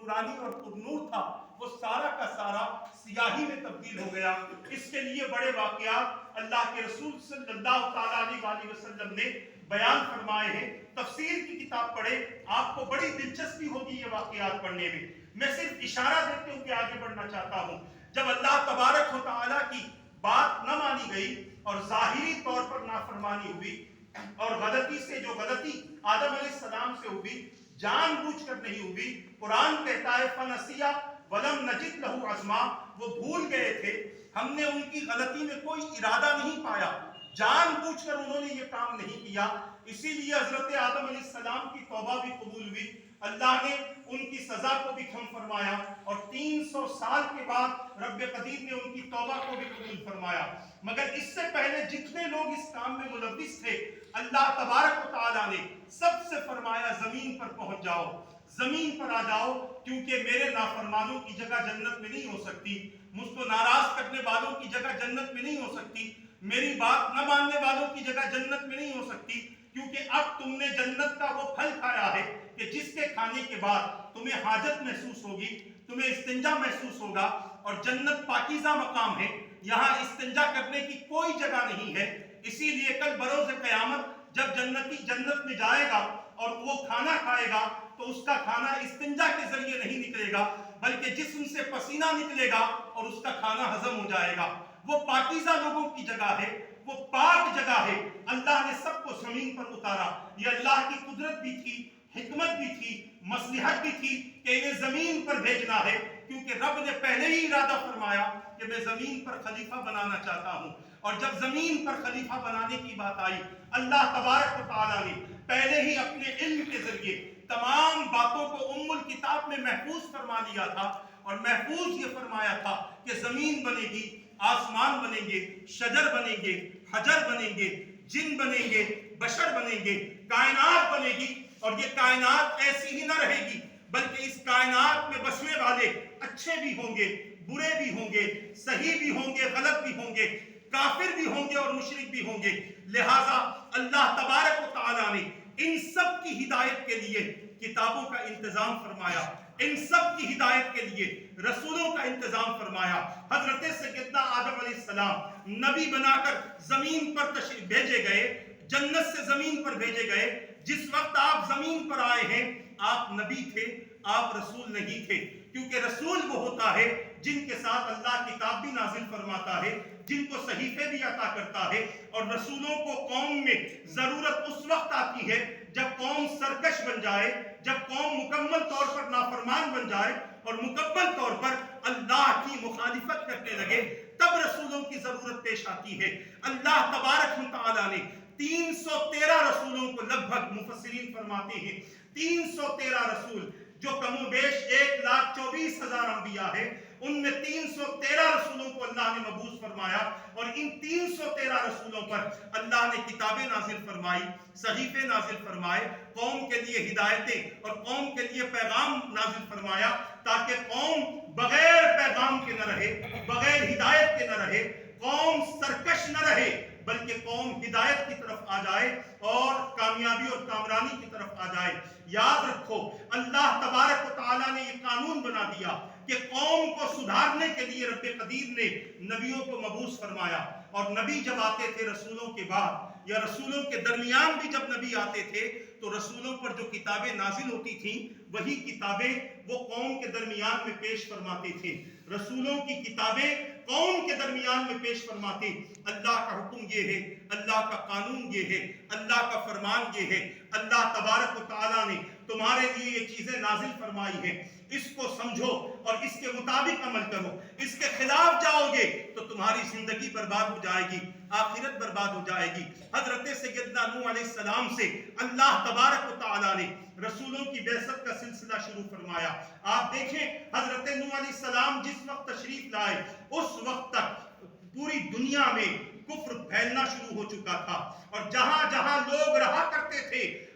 نورانی اور پرنور تھا وہ سارا کا سارا سیاہی میں تبدیل ہو گیا۔ اس کے لیے بڑے واقعات اللہ کے رسول صلی اللہ تعالیٰ علیہ وسلم نے بیان فرمائے ہیں۔ تفسیر کی کتاب پڑھے، آپ کو بڑی دلچسپی ہوگی یہ واقعات پڑھنے میں۔ میں صرف اشارہ دیتے ہوں کہ آگے بڑھنا چاہتا ہوں۔ جب اللہ تبارک و تعالیٰ کی بات نہ مانی گئی اور ظاہری طور پر نافرمانی ہوئی اور غلطی سے جو غلطی آدم علیہ السلام سے ہوئی جان بوجھ کر نہیں ہوئی، قرآن کہتا ہے فَنَسِيَ وَلَمْ نَجِدْ لَهُ عَزْمًا، وہ بھول گئے تھے، ہم نے ان کی غلطی میں کوئی ارادہ نہیں پایا، جان بوجھ کر انہوں نے یہ کام نہیں کیا۔ اسی لیے حضرت آدم علیہ السلام کی توبہ بھی قبول ہوئی، اللہ نے ان کی سزا کو بھی کم فرمایا، اور 300 سال کے بعد رب قدیر نے ان کی توبہ کو بھی قبول فرمایا۔ مگر اس سے پہلے جتنے لوگ اس کام میں ملوث تھے، اللہ تبارک و تعالیٰ نے سب سے فرمایا زمین پر پہنچ جاؤ، زمین پر آ جاؤ، کیونکہ میرے نافرمانوں کی جگہ جنت میں نہیں ہو سکتی، مجھ کو ناراض کرنے والوں کی جگہ جنت میں نہیں ہو سکتی، میری بات نہ ماننے والوں کی جگہ جنت میں نہیں ہو سکتی، کیونکہ اب تم نے جنت کا وہ پھل کھایا ہے کہ جس کے کھانے کے بعد تمہیں حاجت محسوس ہوگی، تمہیں استنجا محسوس ہوگا، اور جنت پاکیزہ مقام ہے، یہاں استنجا کرنے کی کوئی جگہ نہیں ہے۔ اسی لیے کل بروز قیامت جب جنتی جنت میں جائے گا اور وہ کھانا کھائے گا تو اس کا کھانا استنجا کے ذریعے نہیں نکلے گا، بلکہ جسم سے پسینہ نکلے گا اور اس کا کھانا ہضم ہو جائے گا۔ وہ پاکیزہ لوگوں کی جگہ ہے، وہ پاک جگہ ہے۔ اللہ نے سب کو زمین پر اتارا، یہ اللہ کی قدرت بھی تھی، حکمت بھی تھی، مصلحت بھی تھی کہ انہیں زمین پر بھیجنا ہے، کیونکہ رب نے پہلے ہی ارادہ فرمایا کہ میں زمین پر خلیفہ بنانا چاہتا ہوں۔ اور جب زمین پر خلیفہ بنانے کی بات آئی، اللہ تبارک و تعالیٰ نے پہلے ہی اپنے علم کے ذریعے تمام باتوں کو الکتاب میں محفوظ فرما لیا تھا، اور محفوظ یہ فرمایا تھا کہ زمین بنے گی، آسمان بنیں گے، شجر بنیں گے، حجر بنیں گے، جن بنیں گے، بشر بنیں گے، کائنات بنے گی، اور یہ کائنات ایسی ہی نہ رہے گی، بلکہ اس کائنات میں بسنے والے اچھے بھی ہوں گے، برے بھی ہوں گے، صحیح بھی ہوں گے، غلط بھی ہوں گے، کافر بھی ہوں گے اور مشرک بھی ہوں گے۔ لہٰذا اللہ تبارک و تعالیٰ نے ان سب کی ہدایت کے لیے کتابوں کا انتظام فرمایا، ان سب کی ہدایت کے لیے رسولوں کا انتظام فرمایا۔ حضرت سیدنا آدم علیہ السلام نبی بنا کر زمین پر تشریف بھیجے گئے، جنت سے زمین پر بھیجے گئے۔ جس وقت آپ زمین پر آئے ہیں آپ نبی تھے، آپ رسول نہیں تھے، کیونکہ رسول وہ ہوتا ہے جن کے ساتھ اللہ کتاب بھی نازل فرماتا ہے، جن کو صحیفے بھی عطا کرتا ہے، اور رسولوں کو قوم میں ضرورت اس وقت آتی ہے جب قوم سرکش بن جائے، جب قوم مکمل طور پر نافرمان بن جائے اور مکمل طور پر اللہ کی مخالفت کرنے لگے، تب رسولوں کی ضرورت پیش آتی ہے۔ اللہ تبارک و تعالیٰ نے 313 رسولوں کو لگ بھگ مفسرین فرماتے ہیں 313 رسول، جو کم و بیش 1,24,000 انبیاء ہیں، ان میں 313 رسولوں کو اللہ نے مبعوث فرمایا، اور ان 313 رسولوں پر اللہ نے کتابیں نازل فرمائی، صحیفے نازل فرمائے، قوم کے لیے ہدایتیں اور قوم کے لیے پیغام نازل فرمایا، تاکہ قوم بغیر پیغام کے نہ رہے، بغیر ہدایت کے نہ رہے، قوم سرکش نہ رہے، بلکہ قوم ہدایت کی طرف آ جائے اور کامیابی اور کامرانی کی طرف آ جائے۔ یاد رکھو، اللہ تبارک و تعالیٰ نے یہ قانون بنا دیا کہ قوم کو سدھارنے کے لیے رب قدیر نے نبیوں کو مبعوث فرمایا، اور نبی جب آتے تھے رسولوں کے بعد یا رسولوں کے درمیان بھی جب نبی آتے تھے تو رسولوں پر جو کتابیں نازل ہوتی تھیں وہی کتابیں وہ قوم کے درمیان میں پیش فرماتے تھے۔ رسولوں کی کتابیں قوم کے درمیان میں پیش فرماتے، اللہ کا حکم یہ ہے، اللہ کا قانون یہ ہے، اللہ کا فرمان یہ ہے، اللہ تبارک و تعالیٰ نے تمہارے لیے یہ چیزیں نازل فرمائی ہیں، اس کو سمجھو اور اس کے مطابق عمل کرو، اس کے خلاف جاؤ گے تو تمہاری زندگی برباد ہو جائے گی، آخرت برباد ہو جائے گی۔ حضرت سیدنا نوح علیہ السلام سے اللہ تبارک و تعالیٰ نے رسولوں کی بعثت کا سلسلہ شروع فرمایا۔ آپ دیکھیں حضرت نوح علیہ السلام جس وقت تشریف لائے اس وقت تک پوری دنیا میں کفر پھیلنا شروع ہو چکا تھا، اور جہاں جہاں لوگ رہا کرتے تھے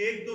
1 2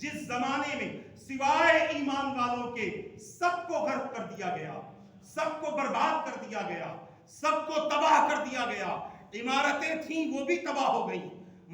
جس زمانے میں سوائے ایمان والوں کے سب کو غرق کر دیا گیا، سب کو برباد کر دیا گیا، سب کو تباہ کر دیا گیا، عمارتیں تھیں وہ بھی تباہ ہو گئی،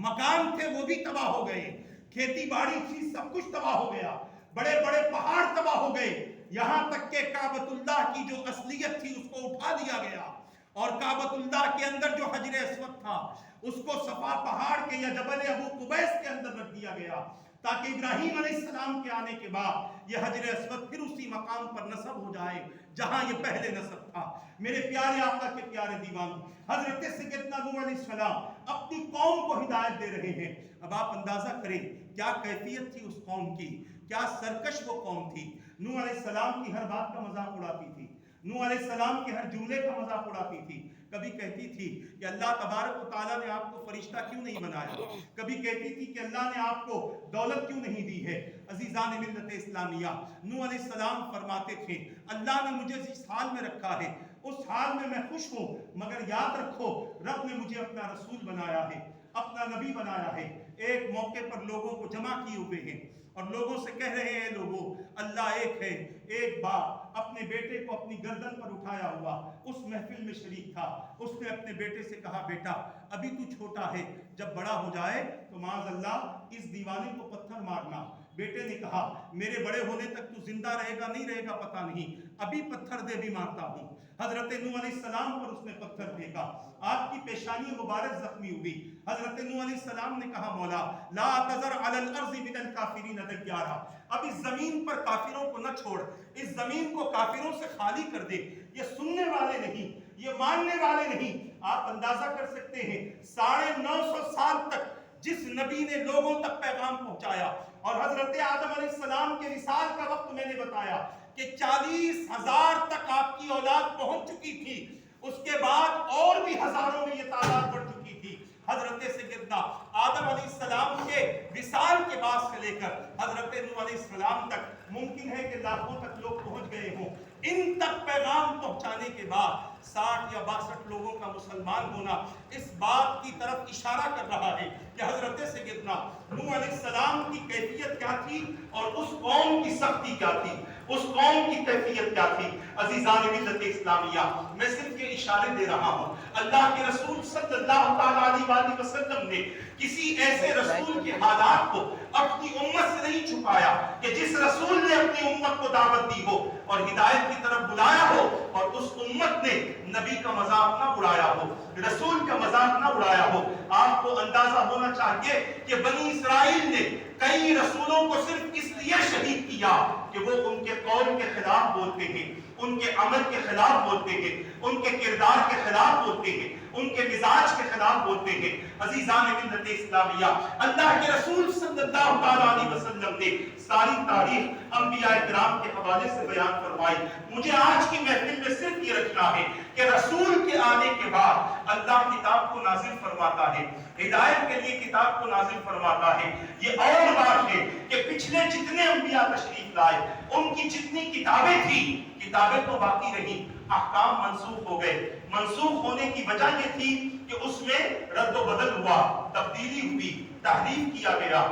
مکان تھے وہ بھی تباہ ہو گئے، کھیتی باڑی تھی سب کچھ تباہ ہو گیا، بڑے بڑے پہاڑ تباہ ہو گئے، یہاں تک کہ کعبۃ اللہ کی جو اصلیت تھی اس کو اٹھا دیا گیا، اور کعبۃ اللہ کے اندر جو حجر اسود تھا اس کو صفا پہاڑ کے یا جبل ابو قبیس کے اندر رکھ دیا گیا، تاکہ ابراہیم علیہ السلام کے آنے کے بعد یہ حجر اسود پھر اسی مقام پر نصب ہو جائے جہاں یہ پہلے نصب تھا۔ میرے پیارے آقا کے پیارے دیوانوں، حضرت سیدنا نوح علیہ السلام اپنی قوم کو ہدایت دے رہے ہیں۔ اب آپ اندازہ کریں کیا کیفیت تھی اس قوم کی، کیا سرکش وہ قوم تھی۔ نوح علیہ السلام کی ہر بات کا مذاق اڑاتی تھی، نوح علیہ السلام کے ہر جملے کا مذاق اڑاتی تھی۔ کبھی کہتی تھی کہ اللہ تبارک و تعالیٰ نے آپ کو فرشتہ کیوں نہیں بنایا، کبھی کہتی تھی کہ اللہ نے آپ کو دولت کیوں نہیں دی ہے۔ عزیزان ملت اسلامیہ، نوح علیہ السلام فرماتے تھے اللہ نے مجھے جس حال میں رکھا ہے اس حال میں خوش ہوں، مگر یاد رکھو رب نے مجھے اپنا رسول بنایا ہے، اپنا نبی بنایا ہے۔ ایک موقع پر لوگوں کو جمع کیے ہوئے ہیں اور لوگوں سے کہہ رہے ہیں لوگوں اللہ ایک ہے۔ ایک باپ اپنے بیٹے کو اپنی گردن پر اٹھایا ہوا اس محفل میں شریک تھا، اس نے اپنے بیٹے سے کہا بیٹا ابھی تو چھوٹا ہے، جب بڑا ہو جائے تو معاذ اللہ اس دیوانے کو پتھر مارنا۔ بیٹے نے کہا میرے بڑے ہونے تک تو زندہ رہے گا نہیں رہے گا پتہ نہیں، ابھی پتھر دے بھی مارتا ہوں۔ حضرت نوح علیہ السلام پر اس نے پتھر پھینکا، آپ کی پیشانی مبارک زخمی ہوئی۔ حضرت نوح علیہ السلام نے کہا مولا لا تذر علی الارض من الکافرین دیارا، اب اس زمین پر کافروں کو نہ چھوڑ، اس زمین کو کافروں سے خالی کر دے۔ یہ سننے والے نہیں، یہ ماننے والے نہیں۔ آپ اندازہ کر سکتے ہیں 950 سال تک جس نبی نے لوگوں تک پیغام پہنچایا، اور حضرت آدم علیہ السلام کے وصال کا وقت میں نے بتایا کہ 40,000 تک آپ کی اولاد پہنچ چکی تھی، اس کے بعد اور بھی ہزاروں میں یہ تعداد بڑھ چکی تھی۔ حضرت سیدنا آدم علیہ السلام کے وصال کے بعد سے لے کر حضرت نوح علیہ السلام تک ممکن ہے کہ لاکھوں تک لوگ پہنچ گئے ہوں۔ ان تک پیغام پہنچانے کے بعد 60 یا 62 لوگوں کا مسلمان ہونا اس بات کی طرف اشارہ کر رہا ہے کہ حضرت سیدنا نوح علیہ السلام کی کیفیت کیا تھی اور اس قوم کی سختی کیا تھی، اس قوم کی کیفیت کیا تھی۔ عزیزان ملت اسلامیہ، میں صرف یہ اشارے دے رہا ہوں، اللہ کے رسول صلی اللہ تعالیٰ علیہ وسلم نے کسی ایسے رسول کے حالات کو اپنی امت سے نہیں چھپایا کہ جس رسول نے اپنی امت کو دعوت دی ہو اور ہدایت کی طرف بلایا ہو اور اس امت نے نبی کا مذاق نہ اڑایا ہو، رسول کا مذاق نہ اڑایا ہو۔ آپ کو اندازہ ہونا چاہیے کہ بنی اسرائیل نے کئی رسولوں کو صرف اس لیے شہید کیا کہ وہ ان کے قول کے خلاف بولتے ہیں، ان کے عمل کے خلاف بولتے ہیں، ان کے کردار کے خلاف بولتے ہیں، ان کے مزاج کے خلاف بولتے ہیں۔ عزیزان ملت اسلامیہ، اللہ کے رسول صلی اللہ علیہ وسلم نے ساری تاریخ انبیاء کرام کے حوالے سے بیان فرمائی۔ مجھے آج کی محفل میں صرف یہ رکھنا ہے کہ رسول کے آنے کے بعد اللہ کتاب کو نازل فرماتا ہے، ہدایت کے لیے کتاب کو نازل فرماتا ہے۔ یہ اور بات ہے کہ پچھلے جتنے انبیاء تشریف لائے ان کی جتنی کتابیں تھیں، کتابیں تو باقی رہیں، احکام منسوخ ہو گئے۔ منسوخ ہونے کی وجہ یہ تھی کہ اس میں رد و بدل ہوا، تبدیلی ہوئی، تحریف کیا گیا،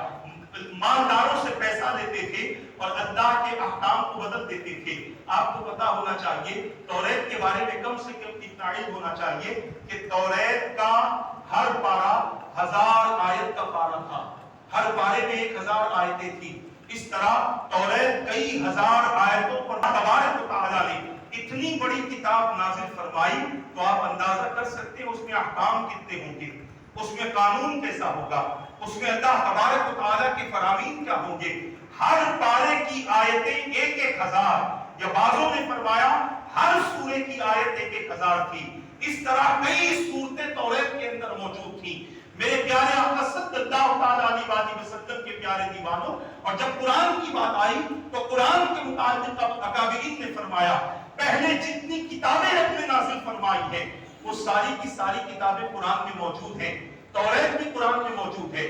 مالداروں سے پیسہ لیتے تھے اور اللہ کے احکام کو بدل دیتے تھے۔ آپ کو پتا ہونا چاہیے توریت کے بارے میں کم سے کم اتنا علم ہونا چاہیے کہ توریت کا ہر پارہ 1000 آیت کا پارہ تھا، ہر پارے میں 1000 آیتیں تھیں۔ اس طرح توریت کئی ہزار آیتوں پر تبارک و تعالیٰ نے اتنی بڑی کتاب نازل فرمائی تو آپ اندازہ کر سکتے ہیں اس میں احکام کتنے ہوں گے، اس میں قانون کیسا ہوگا، اس میں اللہ تبارک و تعالیٰ کے فرامین کیا ہوں گے۔ ہر پارے کی آیتیں 1000 یا بعضوں نے فرمایا ہر سورے کی آیت 1000 تھی۔ اس طرح کئی صورتیں توریت کے اندر موجود تھیں۔ میرے پیارے آقا صلی اللہ تعالیٰ علیہ وسلم کے پیارے دیوانوں، اور جب قرآن کی بات آئی تو قرآن کے متعلق اکابرین نے فرمایا پہلے جتنی کتابیں رب نے نازل فرمائی ہیں وہ ساری کی ساری کتابیں قرآن میں موجود ہیں۔ توریت بھی قرآن میں موجود ہے،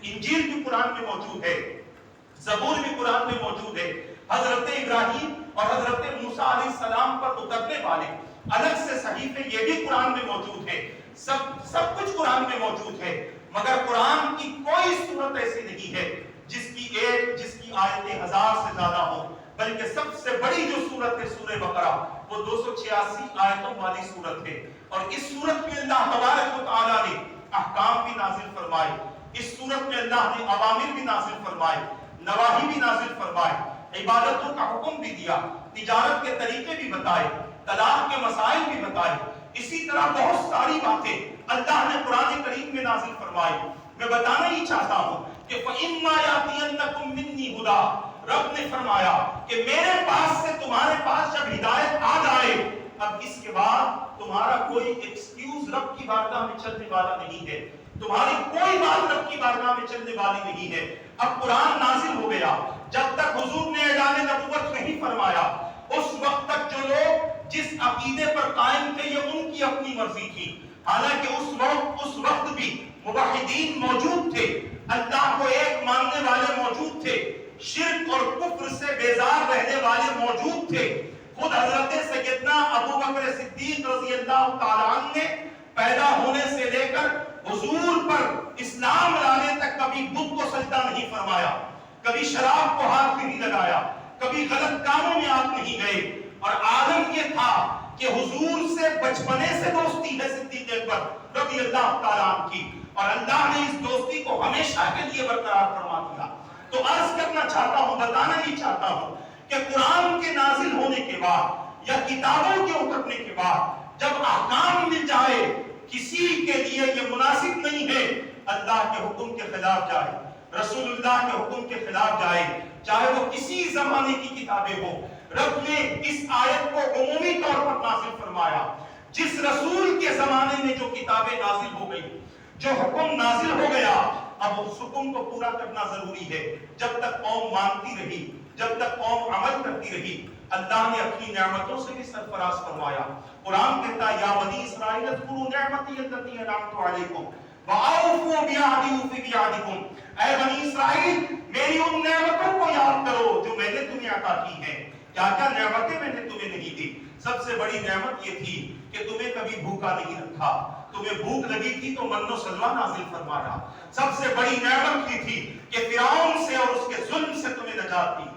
انجیل بھی قرآن میں موجود ہے، زبور بھی قرآن میں موجود ہے۔ حضرت ابراہیم اور حضرت موسیٰ علیہ السلام پر اترنے والے الگ سے صحیفے یہ بھی قرآن میں موجود ہے، سب کچھ قرآن میں موجود ہے، مگر قرآن کی کوئی صورت ایسی نہیں ہے جس کی ایک جس کی آیتیں 1000 سے زیادہ ہوں، بلکہ سب سے بڑی جو سورت ہے سورہ بقرہ، وہ 286 آیتوں والی سورت ہے، اور اس سورت میں اللہ تبارک و تعالیٰ نے احکام بھی نازل فرمائے، اس سورت میں اللہ نے اوامر بھی نازل فرمائے، نواہی بھی نازل فرمائے، عبادتوں کا حکم بھی دیا، تجارت کے طریقے بھی بتائے، طلاق کے مسائل بھی بتائے، اسی طرح بہت ساری باتیں اللہ نے قرآن کریم میں نازل فرمائی۔ میں بتانا ہی چاہتا ہوں کہ فَإِمَّا يَأْتِيَنَّكُم مِّنِّي هُدًى، رب نے فرمایا کہ میرے پاس سے تمہارے پاس جب ہدایت آ جائے، اب اس کے بعد تمہارا کوئی ایکسکیوز رب کی بارگاہ میں چلنے والا نہیں ہے، تمہاری کوئی بات رب کی بارگاہ میں چلنے والی نہیں ہے۔ اب قرآن نازل ہو گیا، جب تک حضور نے اعلان نبوت نہیں فرمایا، اس وقت تک جو لوگ جس عقیدے پر قائم تھے یہ ان کی اپنی مرضی تھی، حالانکہ اس وقت بھی موحدین موجود تھے، اللہ کو ایک ماننے والے موجود تھے، شرک اور کفر سے بیزار رہنے والے موجود تھے۔ خود حضرت سیدنا ابو بکر صدیق رضی اللہ تعالیٰ عنہ نے پیدا ہونے سے لے کر حضور پر اسلام لانے تک کبھی بت کو سجدہ نہیں فرمایا، کبھی شراب کو ہاتھ نہیں لگایا، کبھی غلط کاموں میں آپ نہیں گئے، اور عالم یہ تھا کہ حضور سے بچپنے سے دوستی ہے صدیق اکبر رضی اللہ تعالیٰ عنہ کی، اور اللہ نے اس دوستی کو ہمیشہ کے لیے برقرار فرما دیا۔ تو عرض کرنا چاہتا ہوں، بتانا ہی چاہتا ہوں کہ قرآن کے نازل ہونے کے بعد یا کتابوں کے اترنے کے بعد جب احکام مل جائے، کسی کے لیے یہ مناسب نہیں ہے اللہ کے حکم کے خلاف جائے، رسول اللہ کے حکم کے خلاف جائے، چاہے وہ کسی زمانے کی کتابیں ہوں۔ رب نے اس آیت کو عمومی طور پر نازل فرمایا، جس رسول کے زمانے میں جو کتابیں نازل ہو گئی، جو حکم نازل ہو گیا، اب اس حکم کو پورا کرنا ضروری ہے۔ جب تک قوم مانتی رہی، جب تک قوم عمل کرتی رہی، اللہ نے اپنی نعمتوں سے بھی سرفراز فرمایا۔ قرآن کہتا ہے یا بنی اسرائیل اذکروا نعمتی التي انعمت علیکم وَأَوْفُوا بِعَهْدِي أُوفِ بِعَهْدِكُمْ، اے بنی اسرائیل میری ان نعمتوں کو یاد کرو جو میں نے تمہیں عطا کی ہیں۔ کیا کیا نعمتیں میں نے تمہیں نہیں دی؟ سب سے بڑی نعمت یہ تھی کہ تمہیں کبھی بھوکا نہیں رکھا، تمہیں بھوک لگی تھی تو من و سلوہ نازل فرمایا۔ سب سے بڑی نعمت یہ تھی کہ فرعون سے اور اس کے ظلم سے تمہیں نجات دی،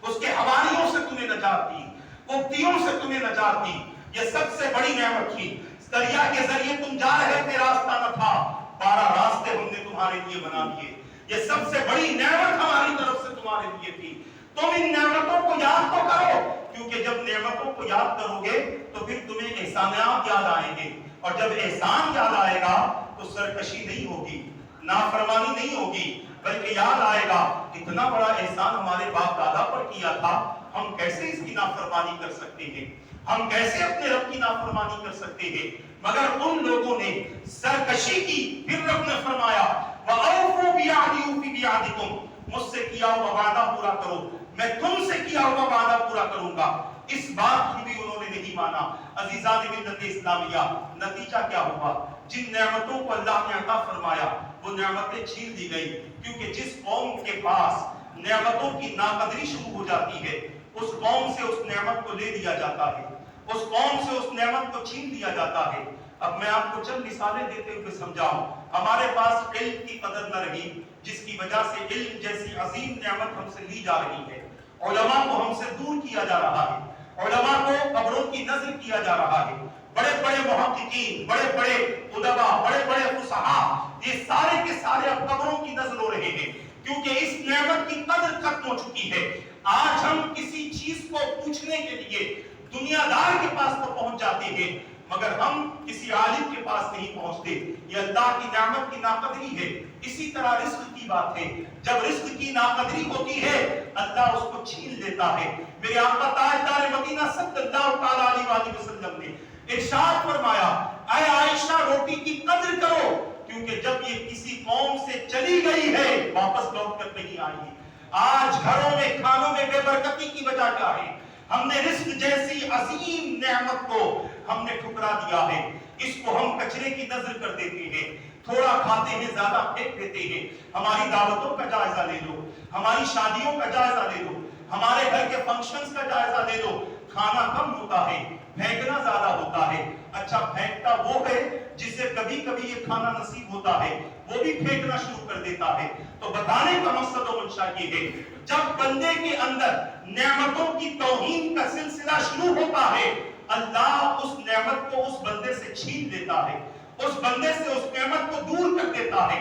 اس کے حواریوں سے تمہیں نجات دی، قبطیوں سے تمہیں نجات دی۔ یہ سب سے بڑی نعمت تھی۔ دریا کے ذریعے تم جا رہے تھے، راستہ نہ تھا، 12 راستے ہم نے تمہارے لیے بنا دیے۔ یہ سب سے بڑی نعمت ہماری طرف سے تمہارے لیے تھی۔ تم ان نعمتوں کو یاد تو کرو، کیونکہ جب نعمتوں کو یاد کرو گے تو پھر تمہیں احسانات یاد آئیں گے، اور جب احسان یاد آئے گا تو سرکشی نہیں ہوگی، نافرمانی نہیں ہوگی، بلکہ یاد آئے گا اتنا بڑا احسان ہمارے باپ دادا پر کیا تھا، ہم کیسے اس کی نافرمانی کر سکتے ہیں، ہم کیسے اپنے رب کی نافرمانی کر سکتے ہیں۔ مگر ان لوگوں نے سرکشی کی، پھر رب نے فرمایا وَأَوْفُوا بِعَهْدِي أُوفِ بِعَهْدِكُمْ، مجھ سے کیا ہوا وعدہ پورا کرو، میں تم سے کیا ہوا وعدہ پورا کروں گا۔ اس بات کو بھی انہوں نے نہیں مانا۔ عزیزان ملت اسلامیہ، نتیجہ کیا ہوا؟ جن نعمتوں کو اللہ نے عطا فرمایا وہ نعمتیں چھین دی گئی، کیونکہ جس قوم کے پاس نعمتوں کی ناقدری شروع ہو جاتی ہے، اس قوم سے اس نعمت کو لے لیا جاتا ہے، اس قوم سے اس نعمت کو چھین لیا جاتا ہے۔ اب میں آپ کو چند مثالیں دیتے ہوئے سمجھاؤں۔ ہمارے پاس علم کی قدر نہ رہی، جس کی وجہ سے علم جیسی عظیم نعمت ہم سے لی جا رہی ہے، علماء کو ہم سے دور کیا جا رہا ہے، علماء کو قبروں کی نذر کیا جا رہا ہے، بڑے بڑے محققین، بڑے بڑے ادبا، بڑے بڑے فصحاء، یہ سارے کے سارے اب قبروں کی نذر ہو رہے ہیں، کیونکہ اس نعمت کی قدر ختم ہو چکی ہے۔ آج ہم کسی چیز کو پوچھنے کے لیے دنیا دار کے پاس تو پہنچ جاتے ہیں، مگر ہم کسی عالم کے پاس نہیں پہنچتے۔ یہ اللہ کی نعمت کی ناقدری ہے۔ اسی طرح رزق کی بات ہے، جب رزق کی ناقدری ہوتی ہے اللہ اس کو چھین لیتا ہے۔ میرے آقا تاجدار مدینہ صلی اللہ تعالیٰ علیہ وسلم نے ارشاد فرمایا اے عائشہ روٹی کی قدر کرو، کیونکہ جب یہ کسی قوم سے چلی گئی ہے واپس لوٹ کر نہیں آئی۔ آج گھروں میں کھانوں میں بے برکتی کی وجہ کیا ہے؟ ہم نے رزق جیسی عظیم نعمت کو ہم نے ٹھکرا دیا ہے، اس کو ہم کچرے کی نظر کر دیتے ہیں، تھوڑا کھاتے ہیں زیادہ پھینک دیتے ہیں۔ ہماری دعوتوں کا جائزہ لے لو، ہماری شادیوں کا جائزہ لے لو، ہمارے گھر کے فنکشنز کا جائزہ لے لو، کھانا کم ہوتا ہے، پھینکنا زیادہ ہوتا ہے۔ اچھا پھینکتا وہ ہے جسے کبھی کبھی یہ کھانا نصیب ہوتا ہے، وہ بھی پھینکنا شروع کر دیتا ہے۔ تو بتانے کا مقصد و منشا یہ ہے، جب بندے کے اندر نعمتوں کی توہین کا سلسلہ شروع ہوتا ہے، اللہ اس نعمت کو اس بندے سے چھین لیتا ہے، اس بندے سے اس نعمت کو دور کر دیتا ہے۔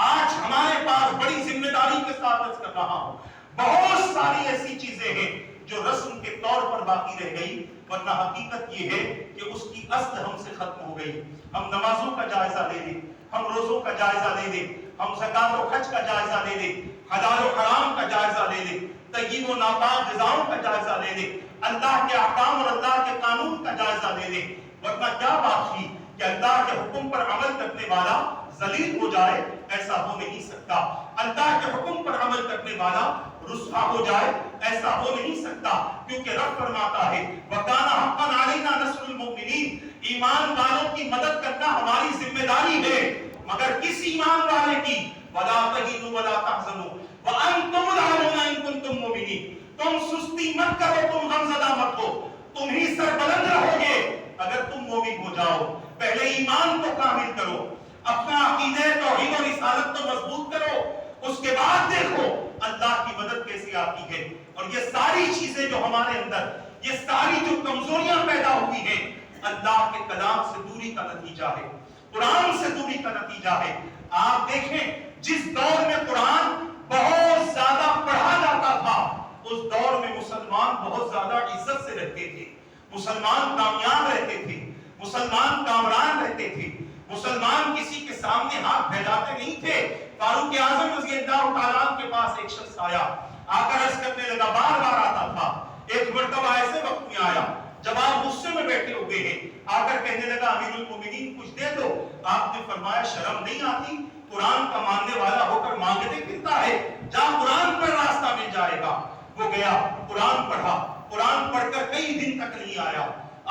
آج ہمارے پاس بڑی ذمہ داری کے ساتھ عرض کر رہا ہوں، بہت ساری ایسی چیزیں ہیں جو رسم کے طور پر باقی رہ گئی، ورنہ حقیقت یہ ہے کہ اس کی اصل ہم سے ختم ہو گئی۔ ہم نمازوں کا جائزہ لے لیں، ہم روزوں کا جائزہ لے لیں، ہم زکات و حج کا جائزہ لے لیں، حلال و حرام کا جائزہ لے لیں، طیب و ناپاک غذاؤں کا جائزہ لے لیں، اللہ کے احکام اور اللہ کے قانون کا جائزہ لے لیں، ورنہ کیا بات تھی کہ اللہ کے حکم پر عمل کرنے والا ذلیل ہو جائے، ایسا ہو نہیں سکتا۔ اللہ کے حکم پر عمل کرنے والا رسوا ہو جائے، ایسا ہو نہیں سکتا، کیونکہ رب فرماتا ہے وَكَانَ حَقًّا عَلَيْنَا نَصْرُ الْمُؤْمِنِينَ، ایمان والوں کی مدد کرنا ہماری ذمہ داری ہے، مگر کس ایمان والے کی؟ وَلَا تَهِنُوا وَلَا تَحْزَنُوا وَأَنْتُمُ الْأَعْلَوْنَ إِن كُنتُم مُؤْمِنِينَ۔ تم سستی مت کرو، تم غمزدہ مت ہو، تم ہی سربلند رہو گے اگر تم مومن ہو جاؤ۔ پہلے ایمان کو کامل کرو، اپنا عقیدہ توحید و رسالت کو مضبوط کرو، اس کے بعد دیکھو اللہ کی مدد کیسے آتی ہے۔ اور یہ ساری چیزیں جو ہمارے اندر، یہ ساری جو کمزوریاں پیدا ہوئی ہیں، اللہ کے کلام سے دوری کا نتیجہ ہے، قرآن سے دوری کا نتیجہ ہے۔ آپ دیکھیں جس دور میں قرآن بہت زیادہ پڑھا جاتا تھا، اس دور میں مسلمان بہت زیادہ عزت سے رہتے تھے، مسلمان کامیاب رہتے تھے، مسلمان کامران رہتے تھے، مسلمان کسی کے سامنے ہاتھ پھیلاتے نہیں تھے۔ فاروق اعظم رضی اللہ تعالیٰ کے پاس ایک شخص آیا، آ کر عرض کرنے لگا، بار بار آتا تھا، ایک مرتبہ ایسے وقت میں آیا جب آپ غصے میں بیٹھے ہوئے ہیں، آ کر کہنے لگا امیر المومنین کچھ دے دو۔ آپ نے فرمایا شرم نہیں آتی؟ قرآن کا ماننے والا ہو کر مانگتے پھرتا ہے، جا قرآن پر راستہ مل جائے گا۔ وہ گیا، قرآن پڑھا، قرآن پڑھ کر کئی دن تک نہیں آیا۔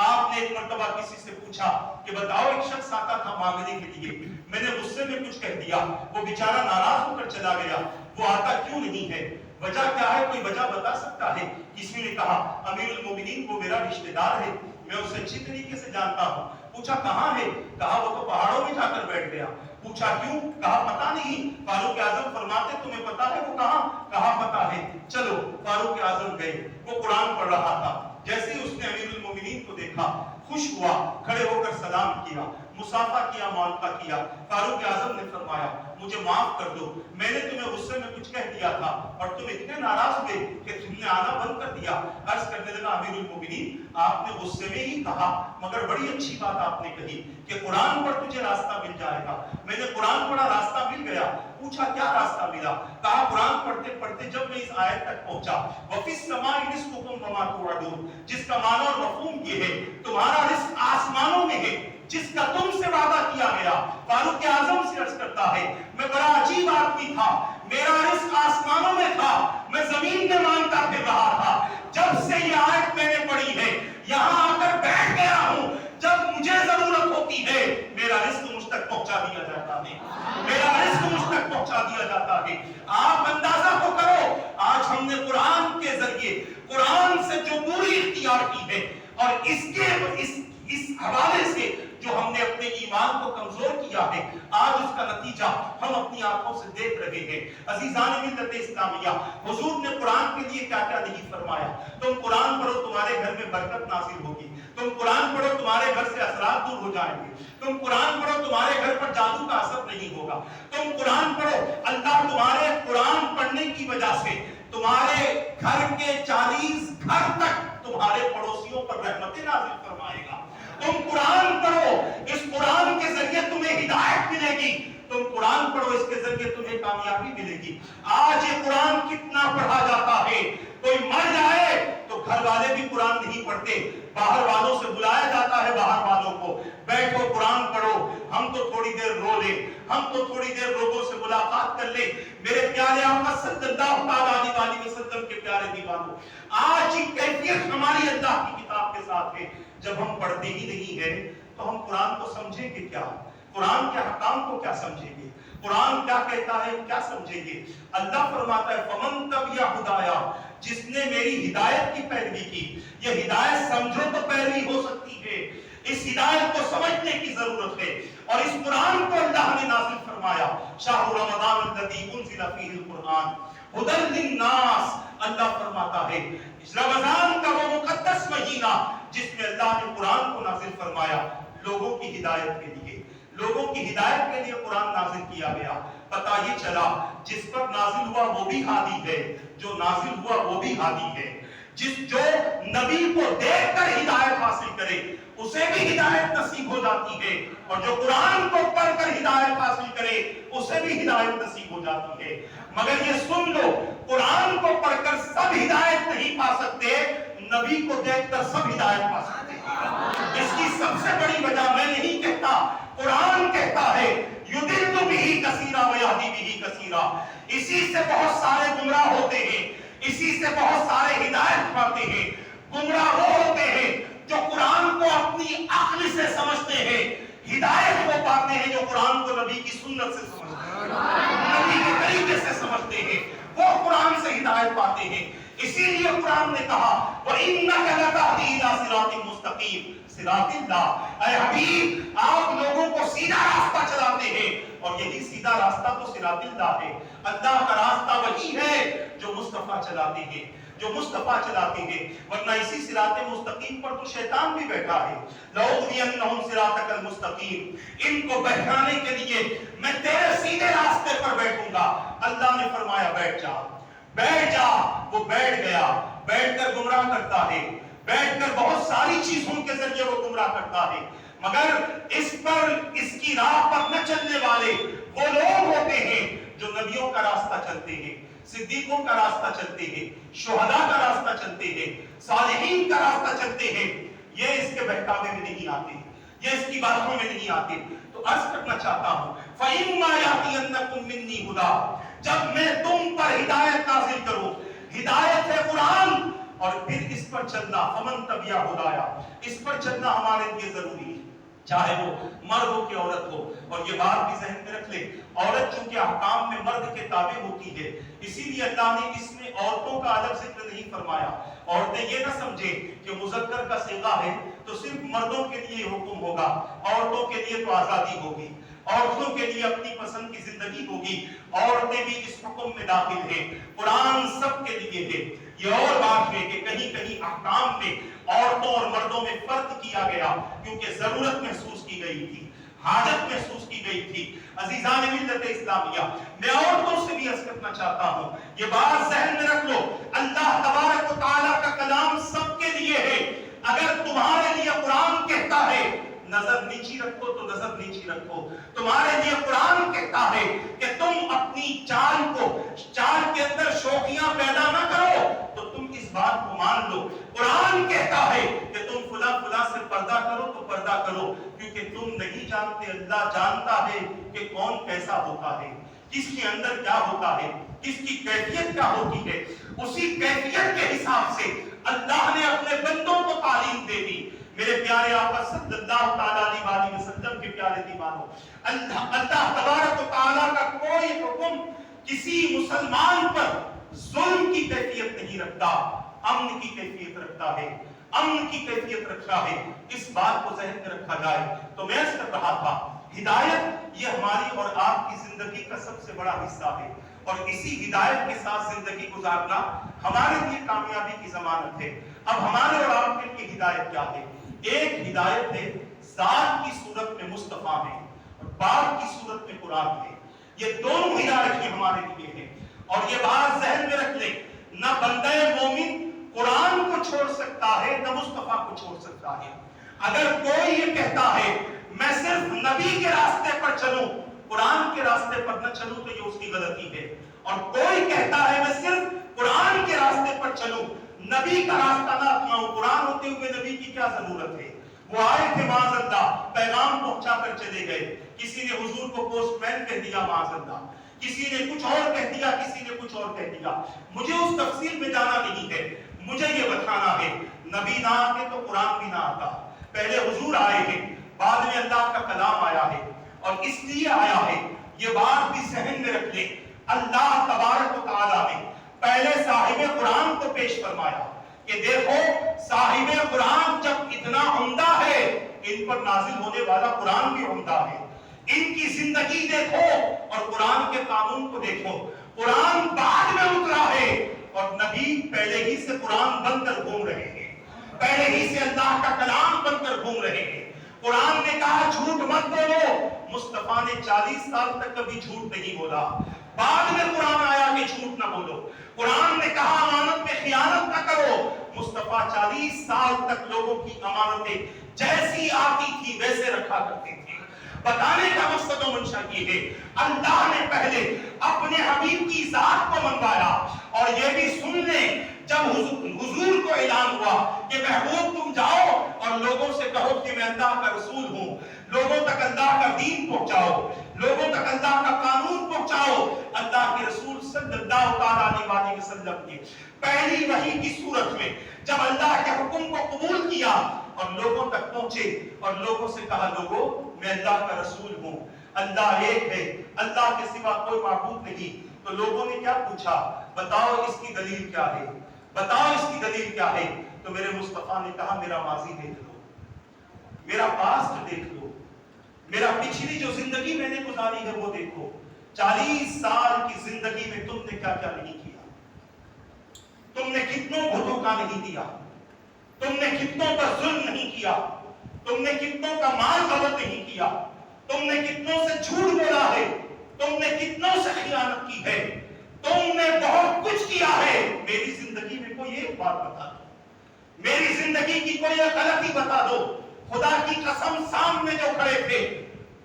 آپ نے ایک مرتبہ کسی سے پوچھا کہ بتاؤ ایک شخص آتا تھا مانگنے کے لیے، میں نے غصے میں کچھ کہہ دیا، وہ بیچارہ ناراض ہو کر چلا گیا، وہ آتا کیوں نہیں ہے؟ وجہ کیا ہے؟ کوئی وجہ بتا سکتا ہے؟ کسی نے کہا امیر المومنین وہ میرا رشتہ دار ہے، میں اسے اچھی طریقے سے جانتا ہوں۔ پوچھا کہاں ہے؟ کہا وہ تو پہاڑوں میں جا کر بیٹھ گیا۔ پوچھا کیوں؟ کہا پتا نہیں۔ فاروق اعظم فرماتے تمہیں پتا ہے وہ کہاں؟ کہا پتا ہے۔ چلو فاروق اعظم گئے، وہ قرآن پڑھ رہا تھا، جیسے ہی اس نے امیر المومنین کو دیکھا خوش ہوا، کھڑے ہو کر سلام کیا، مصافحہ کیا، معانقہ کیا۔ فاروق اعظم نے فرمایا مجھے معاف کر دو، میں نے تمہیں غصے میں کچھ کہہ دیا تھا اور تم اتنے ناراض ہوئے کہ تم نے آنا بند کر دیا۔ عرض کرنے لگا امیر المومنین آپ نے غصے میں ہی کہا، مگر بڑی اچھی بات آپ نے کہی کہ قرآن پر تجھے راستہ مل جائے گا۔ میں نے قرآن پڑھا، راستہ مل گیا۔ پوچھا کیا راستہ ملا؟ کہا قرآن پڑھتے پڑھتے جب میں اس آیت تک پہنچا وَفِي السَّمَاءِ رِزْقُكُمْ وَمَا تُوعَدُونَ، جس کا معنی اور مفہوم یہ ہے تمہارا رزق آسمانوں میں ہے جس کا تم سے وعدہ کیا گیا۔ فاروق اعظم سے عرض کرتا ہے میں بڑا عجیب آدمی تھا، میرا رزق آسمانوں میں تھا، میں زمین میں مانگتا پھر رہا تھا۔ جب سے یہ آیت میں نے پڑھی ہے یہاں آ کر بیٹھ گیا ہوں، جب مجھے ضرورت ہوتی ہے میرا رزق مجھ تک پہنچا دیا جاتا ہے، میرا رزق مجھ تک پہنچا دیا جاتا ہے۔ آپ اندازہ تو کرو آج ہم نے قرآن کے ذریعے قرآن سے جو دوری اختیار کی ہے اور اس حوالے سے جو ہم نے اپنے ایمان کو کمزور کیا ہے، آج اس کا نتیجہ ہم اپنی آنکھوں سے دیکھ رہے ہیں۔ عزیزان ملت اسلامیہ، حضور نے قرآن کے لیے کیا کیا نہیں فرمایا؟ تم قرآن پڑھو تمہارے گھر میں برکت نازل ہوگی، تم قرآن پڑھو تمہارے گھر سے اثرات دور ہو جائیں گے، تم قرآن پڑھو تمہارے گھر پر جادو کا اثر نہیں ہوگا، تم قرآن پڑھو اللہ تمہارے قرآن پڑھنے کی وجہ سے تمہارے گھر کے 40 گھر تک تمہارے پڑوسیوں پر رحمتیں نازل فرمائے گا۔ تم قرآن پڑھو، اس قرآن کے ذریعے تمہیں ہدایت ملے گی، تم قرآن پڑھو اس کے ذریعے تمہیں کامیابی ملے گی۔ آج یہ قرآن کتنا پڑھا جاتا ہے، کوئی مر جائے تو گھر والے بھی قرآن نہیں پڑھتے، باہر والوں سے بلایا جاتا ہے، باہر والوں کو بیٹھو قرآن پڑھو، ہم تو تھوڑی دیر رو لیں، ہم تو تھوڑی دیر لوگوں سے ملاقات کر لیں۔ میرے پیارے آقا صلی اللہ علیہ وسلم کے پیارے دیوانوں، آج یہ کیفیت ہماری اللہ کی کتاب کے ساتھ ہے۔ جب ہم پڑھتے ہی نہیں ہیں تو ہم قرآن کو سمجھیں گے کیا؟ قرآن کے حکام کو کیا سمجھیں گے؟ قرآن کیا کہتا ہے کیا سمجھیں گے؟ اللہ فرماتا ہے فَمَن تَبِعَ هُدَايَا، جس نے میری ہدایت کی پیروی کی. یہ ہدایت سمجھو تو پیروی ہو سکتی ہے، اس ہدایت کو سمجھنے کی ضرورت ہے. اور اس قرآن کو اللہ نے نازل فرمایا، شہر رمضان الذی انزل فیہ القرآن ھدی للناس. اللہ فرماتا ہے رمضان کا وہ مقدس مہینہ جس میں اللہ نے قرآن کو نازل فرمایا لوگوں کی ہدایت کے لیے، لوگوں کی ہدایت کے لیے قرآن نازل کیا گیا. پتہ یہ چلا جس پر نازل ہوا وہ بھی ہادی ہے، جو نازل ہوا وہ بھی ہادی ہے. جو نبی کو دیکھ کر ہدایت حاصل کرے اسے بھی ہدایت نصیب ہو جاتی ہے، اور جو قرآن کو پڑھ کر ہدایت حاصل کرے اسے بھی ہدایت نصیب ہو جاتی ہے. مگر یہ سن لو، قرآن کو پڑھ کر سب ہدایت نہیں پا سکتے، نبی کو دیکھ کر سب ہدایت پا سکتے ہیں. اس کی سب سے بڑی وجہ میں نہیں کہتا، قرآن کہتا ہے یضل بہ کثیرا ویہدی بہ کثیرا. اسی سے بہت سارے گمراہ ہوتے ہیں، اسی سے بہت سارے ہدایت پاتے ہیں. گمراہ وہ ہوتے ہیں جو قرآن کو اپنی عقل سے سمجھتے ہیں، ہدایت وہ پاتے ہیں جو قرآن کو نبی کی سنت سے سمجھتے ہیں، نبی کے طریقے سے سمجھتے ہیں، وہ قرآن سے ہدایت پاتے ہیں. اسی لیے قرآن نے کہا وَإِنَّكَ لَتَهْدِي إِلَىٰ صِرَاطٍ مُسْتَقِيمٍ. صراط اللہ، اے حبیب آپ لوگوں کو سیدھا راستہ چلاتے ہیں، اور یہی سیدھا راستہ تو صراط اللہ ہے. اللہ کا راستہ وہی ہے جو مصطفیٰ چلاتے ہیں، جو مصطفیٰ چلاتے ہیں. ورنہ اسی صراط مستقیم پر تو شیطان بھی بیٹھا ہے. لَأُغْوِيَنَّهُمْ صِرَاطَكَ الْمُسْتَقِيمَ. ان کو بہکانے کے لیے میں تیرے سیدھے راستے پر بیٹھوں گا. اللہ نے فرمایا بیٹھ جا، بیٹھ جا. وہ بیٹھ گیا، بیٹھ کر گمراہ کرتا ہے، بیٹھ کر بہت ساری چیزوں کے ذریعے وہ گمراہ کرتا ہے. مگر اس کی راہ پر نہ چلنے والے وہ لوگ ہوتے ہیں جو نبیوں کا راستہ چلتے ہیں، صدیقوں کا راستہ چلتے ہیں، شہداء کا راستہ چلتے ہیں، صالحین کا راستہ چلتے ہیں. یہ اس کے بہکاوے میں نہیں آتے، یہ اس کی باتوں میں نہیں آتے. تو عرض کرنا چاہتا ہوں فَإِمَّا يَأْتِيَنَّكُم مِّنِّي هُدًى. جب میں تم پر ہدایت نازل کروں، ہدایت ہے قرآن، اور پھر اس پر چلنا فمن تبع ہدایا، اس پر چلنا ہمارے لیے ضروری ہے، چاہے وہ مرد ہو کہ عورت ہو. اور یہ بات بھی ذہن میں رکھ لے، عورت چونکہ احکام میں مرد کے تابع ہوتی ہے، اسی لیے اللہ نے اس میں عورتوں کا الگ ذکر نہیں فرمایا. عورتیں یہ نہ سمجھیں کہ مذکر کا صیغہ ہے تو صرف مردوں کے لیے حکم ہوگا، عورتوں کے لیے تو آزادی ہوگی، عورتوں کے لیے اپنی پسند کی زندگی ہوگی. عورتیں بھی اس حکم میں داخل ہیں، قرآن سب کے لیے ہے. یہ اور بات ہے کہ کہیں کہیں احکام میں عورتوں اور مردوں میں فرق کیا گیا کیونکہ ضرورت محسوس کی گئی تھی، حاجت محسوس کی گئی تھی. عزیزان ملت اسلامیہ، میں عورتوں سے بھی عرض کرنا چاہتا ہوں، یہ بات ذہن میں رکھ لو، اللہ تبارک و تعالیٰ کا کلام سب کے لیے ہے. اگر تمہارے لیے قرآن کہتا ہے نظر نیچی رکھو تو نظر نیچی رکھو. تمہارے لیے قرآن کہتا ہے کہ تم اپنی چال کے اندر شوخیاں پیدا نہ کرو تو تم اس بات کو مان لو. قرآن کہتا ہے کہ تم فلاں سے پردہ کرو تو پردہ کرو، کیونکہ تم نہیں جانتے، اللہ جانتا ہے کہ کون کیسا ہوتا ہے، کس کے اندر کیا ہوتا ہے، کس کی کیفیت کیا ہوتی ہے. اسی کیفیت کے حساب سے اللہ نے اپنے بندوں کو تعلیم دے دی. میرے پیارے آقا صلی اللہ تعالیٰ علیہ وسلم کے پیارے دیوانوں، اللہ تبارک و تعالیٰ کا کوئی حکم کسی مسلمان پر ظلم کی کیفیت نہیں رکھتا، امن کی کیفیت رکھتا ہے، امن کی کیفیت رکھتا ہے. اس بات کو ذہن میں رکھا جائے. تو میں اس کر رہا تھا ہدایت یہ ہماری اور آپ کی زندگی کا سب سے بڑا حصہ ہے، اور اسی ہدایت کے ساتھ زندگی گزارنا ہمارے لیے کامیابی کی ضمانت ہے. اب ہمارے اور آپ کے لیے ہدایت کیا ہے؟ ایک ہدایت ہے ذات کی صورت میں مصطفیٰ ہے اور بات کی صورت میں قرآن ہے. یہ دونوں ہدایتیں ہمارے لیے ہیں. اور یہ بات ذہن میں رکھ لیں، نہ بندہ مومن قرآن کو چھوڑ سکتا ہے نہ مصطفیٰ کو چھوڑ سکتا ہے. اگر کوئی یہ کہتا ہے میں صرف نبی کے راستے پر چلوں، قرآن کے راستے پر نہ چلوں، تو یہ اس کی غلطی ہے. اور کوئی کہتا ہے میں صرف قرآن کے راستے پر چلوں، نبی کا راستہ نہ اپناؤں، قرآن ہوتے ہوئے نبی کی کیا ضرورت ہے؟ وہ آئے تھے معاذ اللہ، پیغام پہنچا کر چلے گئے. کسی نے حضور کو پوسٹ مین کہہ دیا معاذ اللہ، کسی نے کچھ اور کہہ دیا، کسی نے کچھ اور کہہ دیا. مجھے اس تفصیل میں جانا نہیں ہے، مجھے یہ بتانا ہے نبی نہ آتے تو قرآن بھی نہ آتا. پہلے حضور آئے ہیں، بعد میں اللہ کا کلام آیا ہے، اور اس لیے آیا ہے یہ بات بھی ذہن میں رکھ لیں. اللہ تبارک و تعالیٰ نے پہلے صاحب قرآن کو پیش فرمایا کہ دیکھو صاحب قرآن جب اتنا عمدہ ہے، ان پر نازل ہونے والا قرآن بھی عمدہ ہے، ان کی زندگی دیکھو اور قرآن کے قانون کو دیکھو۔ قرآن بعد میں اترا ہے اور نبی پہلے ہی سے قرآن بن کر گھوم رہے ہیں، پہلے ہی سے اللہ کا کلام بن کر گھوم رہے ہیں۔ قرآن نے کہا جھوٹ مت بولو، مصطفیٰ نے 40 سال تک کبھی جھوٹ نہیں بولا۔ بعد میں قرآن آیا کہ جھوٹ نہ بولو۔ قرآن نے کہا امانت میں خیانت نہ کرو، مصطفیٰ 40 سال تک لوگوں کی امانتیں جیسی آتی تھی ویسے رکھا کرتے تھے۔ بتانے کا مقصد و منشا یہ ہے، اللہ نے پہلے اپنے حبیب کی ذات کو منوایا، اور یہ بھی سن لیں جب حضور کو اعلان ہوا کہ محبوب تم جاؤ اور لوگوں سے کہو کہ میں اللہ کا رسول ہوں، لوگوں تک اللہ کا دین پہنچاؤ، لوگوں تک اللہ کا قانون پہنچاؤ، اللہ کے رسول صلی اللہ علیہ وسلم کی پہلی وحی کی صورت میں جب اللہ کے حکم کو قبول کیا اور لوگوں تک پہنچے اور لوگوں سے کہا لوگوں میں اللہ کا رسول ہوں، اللہ ایک ہے، اللہ کے سوا کوئی معبود نہیں، تو لوگوں نے کیا پوچھا؟ بتاؤ اس کی دلیل کیا ہے، بتاؤ اس کی دلیل کیا ہے؟ تو میرے مصطفیٰ نے کہا میرا ماضی دیکھ لو، میرا پاسٹ دیکھ لو، میرا پچھلی جو زندگی میں نے گزاری ہے وہ دیکھو۔ 40 سال کی زندگی میں تم نے کیا کیا نہیں کیا، تم نے کتنوں کو دھوکہ نہیں دیا، تم نے کتنوں پر ظلم نہیں کیا، تم نے کتنوں کا مال غلط نہیں کیا، تم نے کتنوں سے جھوٹ بولا ہے، تم نے کتنوں سے خیانت کی ہے، تم نے بہت کچھ کیا ہے۔ میری زندگی میں کوئی ایک بات بتا دو، میری زندگی کی کوئی ایک غلطی بتا دو۔ خدا کی قسم سامنے جو کھڑے تھے